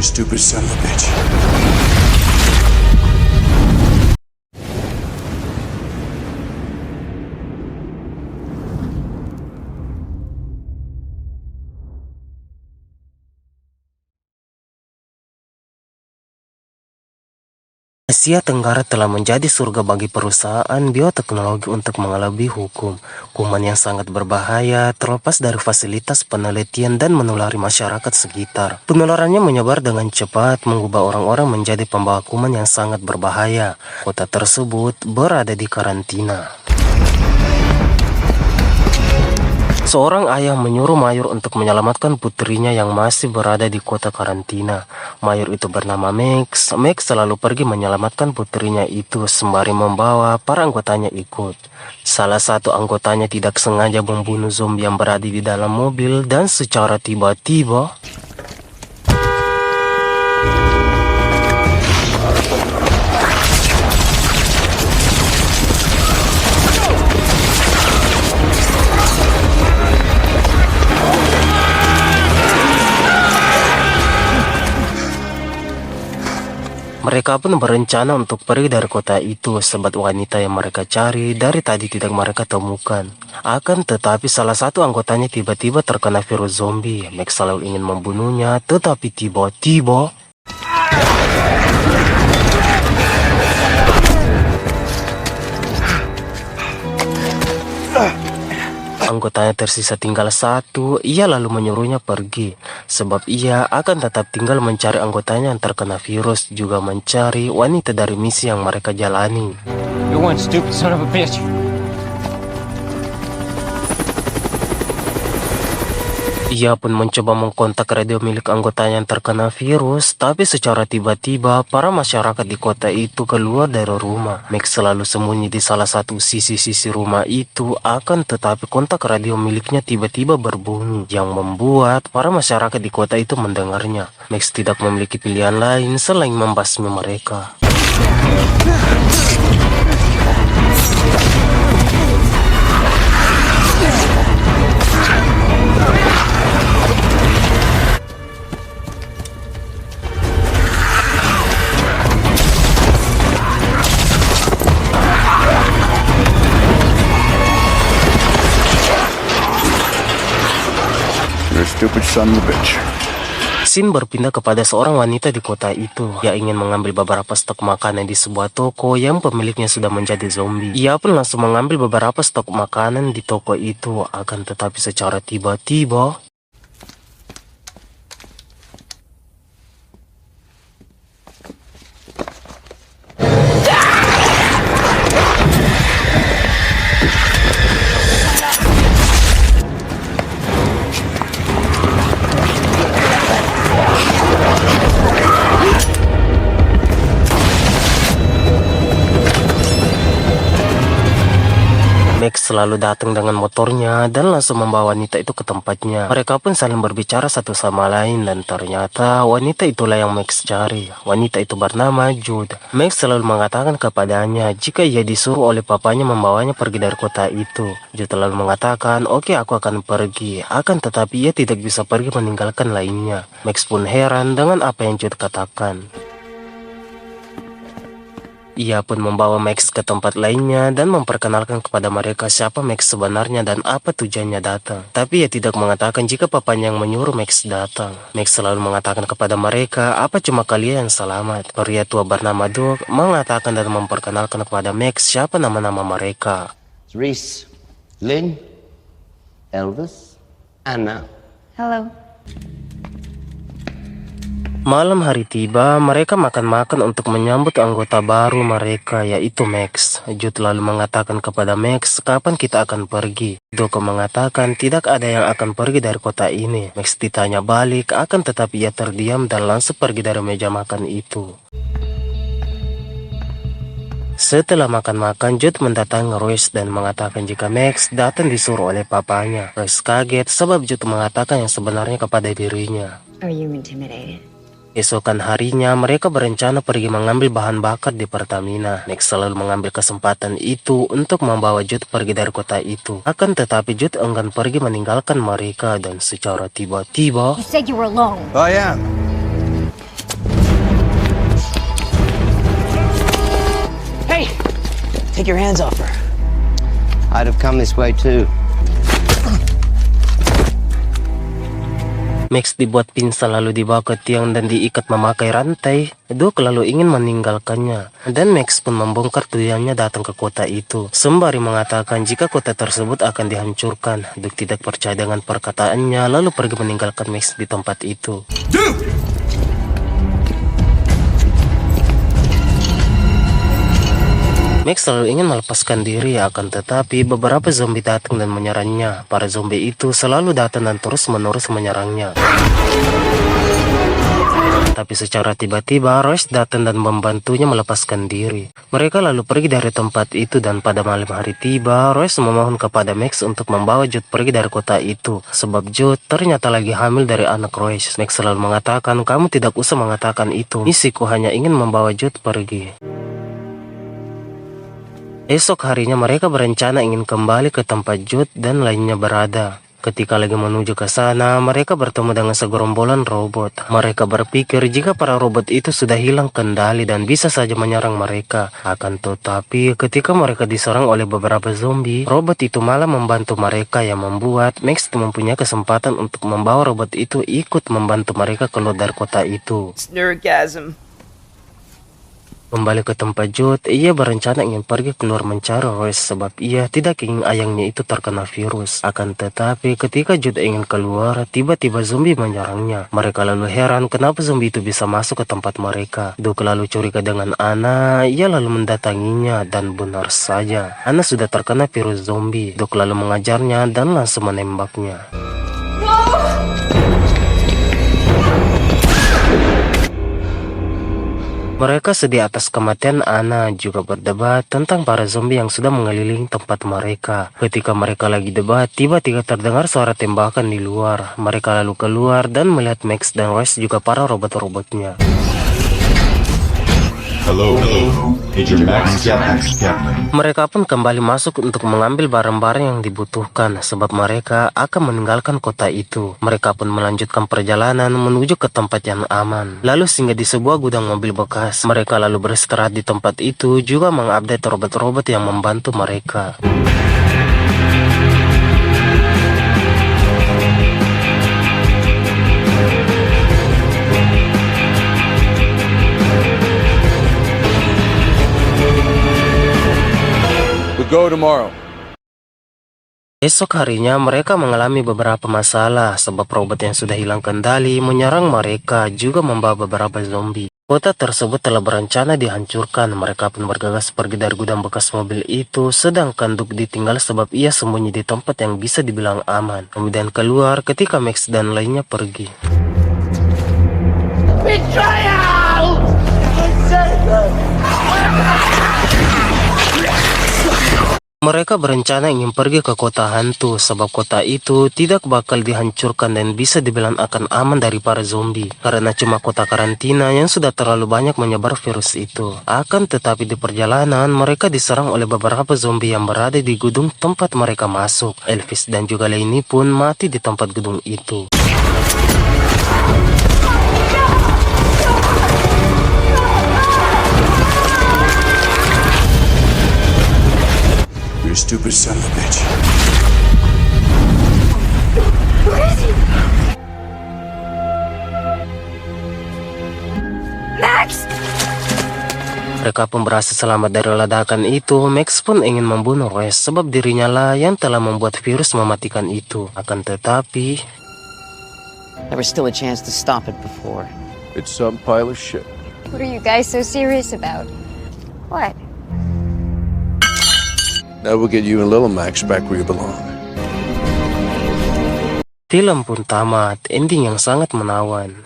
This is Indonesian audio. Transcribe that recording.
stupid son of a bitch. Asia Tenggara telah menjadi surga bagi perusahaan bioteknologi untuk mengelabui hukum. Kuman yang sangat berbahaya terlepas dari fasilitas penelitian dan menulari masyarakat sekitar. Penularannya menyebar dengan cepat, mengubah orang-orang menjadi pembawa kuman yang sangat berbahaya. Kota tersebut berada di karantina. Seorang ayah menyuruh Mayor untuk menyelamatkan putrinya yang masih berada di kota karantina. Mayor itu bernama Max. Max selalu pergi menyelamatkan putrinya itu sembari membawa para anggotanya ikut. Salah satu anggotanya tidak sengaja membunuh zombie yang berada di dalam mobil dan secara tiba-tiba mereka pun berencana untuk pergi dari kota itu sebab wanita yang mereka cari dari tadi tidak mereka temukan. Akan tetapi salah satu anggotanya tiba-tiba terkena virus zombie. Max selalu ingin membunuhnya, tetapi tiba-tiba anggotanya tersisa tinggal satu. Ia lalu menyuruhnya pergi sebab ia akan tetap tinggal mencari anggotanya yang terkena virus, juga mencari wanita dari misi yang mereka jalani. You're one stupid son of a bitch. Ia pun mencoba mengkontak radio milik anggotanya yang terkena virus, tapi secara tiba-tiba para masyarakat di kota itu keluar dari rumah. Max selalu sembunyi di salah satu sisi-sisi rumah itu, akan tetapi kontak radio miliknya tiba-tiba berbunyi yang membuat para masyarakat di kota itu mendengarnya. Max tidak memiliki pilihan lain selain membasmi mereka. You're a stupid son of a bitch. Scene berpindah kepada seorang wanita di kota itu. Ia ingin mengambil beberapa stok makanan di sebuah toko yang pemiliknya sudah menjadi zombie. Ia pun langsung mengambil beberapa stok makanan di toko itu, akan tetapi secara tiba-tiba Max selalu datang dengan motornya dan langsung membawa wanita itu ke tempatnya. Mereka pun saling berbicara satu sama lain dan ternyata wanita itulah yang Max cari. Wanita itu bernama Jude. Max selalu mengatakan kepadanya jika ia disuruh oleh papanya membawanya pergi dari kota itu. Jude lalu mengatakan, "Oke, aku akan pergi." Akan tetapi ia tidak bisa pergi meninggalkan lainnya. Max pun heran dengan apa yang Jude katakan. Ia pun membawa Max ke tempat lainnya dan memperkenalkan kepada mereka siapa Max sebenarnya dan apa tujuannya datang. Tapi ia tidak mengatakan jika papanya yang menyuruh Max datang. Max selalu mengatakan kepada mereka, "Apa cuma kalian yang selamat?" Pria tua bernama Doug mengatakan dan memperkenalkan kepada Max siapa nama-nama mereka. Reese, Lynn, Elvis, Anna. Hello. Malam hari tiba, mereka makan-makan untuk menyambut anggota baru mereka, yaitu Max. Jude lalu mengatakan kepada Max, "Kapan kita akan pergi?" Doko mengatakan tidak ada yang akan pergi dari kota ini. Max ditanya balik, akan tetapi ia terdiam dan langsung pergi dari meja makan itu. Setelah makan-makan, Jude mendatangi Royce dan mengatakan jika Max datang disuruh oleh papanya. Royce kaget sebab Jude mengatakan yang sebenarnya kepada dirinya. Are you intimidated? Esokan harinya, mereka berencana pergi mengambil bahan bakar di Pertamina. Max selalu mengambil kesempatan itu untuk membawa Jude pergi dari kota itu. Akan tetapi Jude enggan pergi meninggalkan mereka dan secara tiba-tiba You said you were alone. I am. Take your hands off her. I'd have come this way too. Max dibuat pingsan lalu dibawa ke tiang dan diikat memakai rantai. Duke lalu ingin meninggalkannya. Dan Max pun membongkar tujuannya datang ke kota itu. Sembari mengatakan jika kota tersebut akan dihancurkan. Duke tidak percaya dengan perkataannya lalu pergi meninggalkan Max di tempat itu. Max selalu ingin melepaskan diri, akan tetapi beberapa zombie datang dan menyerangnya. Para zombie itu selalu datang dan terus-menerus menyerangnya. Tapi secara tiba-tiba Royce datang dan membantunya melepaskan diri. Mereka lalu pergi dari tempat itu dan pada malam hari tiba, Royce memohon kepada Max untuk membawa Jude pergi dari kota itu. Sebab Jude ternyata lagi hamil dari anak Royce. Max selalu mengatakan, kamu tidak usah mengatakan itu. Misiku hanya ingin membawa Jude pergi. Esok harinya mereka berencana ingin kembali ke tempat Jude dan lainnya berada. Ketika lagi menuju ke sana, mereka bertemu dengan segerombolan robot. Mereka berpikir jika para robot itu sudah hilang kendali dan bisa saja menyerang mereka. Akan tetapi, ketika mereka diserang oleh beberapa zombie, robot itu malah membantu mereka yang membuat Max mempunyai kesempatan untuk membawa robot itu ikut membantu mereka keluar dari kota itu. It's Nerdgasm. Kembali ke tempat Jude, ia berencana ingin pergi keluar mencari Royce sebab ia tidak ingin ayahnya itu terkena virus. Akan tetapi ketika Jude ingin keluar, tiba-tiba zombie menyerangnya. Mereka lalu heran kenapa zombie itu bisa masuk ke tempat mereka. Duke lalu curiga dengan Anna, ia lalu mendatanginya dan benar saja, Anna sudah terkena virus zombie. Duke lalu mengajarnya dan langsung menembaknya. Mereka sedih atas kematian Anna, juga berdebat tentang para zombie yang sudah mengelilingi tempat mereka. Ketika mereka lagi debat, tiba-tiba terdengar suara tembakan di luar. Mereka lalu keluar dan melihat Max dan Royce juga para robot-robotnya. Hello. Major Max Captain. Mereka pun kembali masuk untuk mengambil barang-barang yang dibutuhkan sebab mereka akan meninggalkan kota itu. Mereka pun melanjutkan perjalanan menuju ke tempat yang aman. Lalu singgah di sebuah gudang mobil bekas. Mereka lalu beristirahat di tempat itu juga mengupdate robot-robot yang membantu mereka. Go tomorrow. Esok harinya mereka mengalami beberapa masalah sebab robot yang sudah hilang kendali menyerang mereka juga membawa beberapa zombie. Kota tersebut telah berencana dihancurkan. Mereka pun bergegas pergi dari gudang bekas mobil itu, sedangkan Duke ditinggal sebab ia sembunyi di tempat yang bisa dibilang aman. Kemudian keluar ketika Max dan lainnya pergi. Mereka berencana ingin pergi ke kota hantu sebab kota itu tidak bakal dihancurkan dan bisa dibilang akan aman dari para zombie karena cuma kota karantina yang sudah terlalu banyak menyebar virus itu. Akan tetapi di perjalanan mereka diserang oleh beberapa zombie yang berada di gedung tempat mereka masuk. Elvis dan juga Lainey pun mati di tempat gedung itu. You stupid son of a bitch. Where is he? Max! Mereka pun berhasil selamat dari ledakan itu. Max pun ingin membunuh Royce sebab dirinya lah yang telah membuat virus mematikan itu. Akan tetapi There was still a chance to stop it before. It's some pile of shit. What are you guys so serious about? What? Now we'll get you and Little Max back where you belong. film pun tamat, ending yang sangat menawan.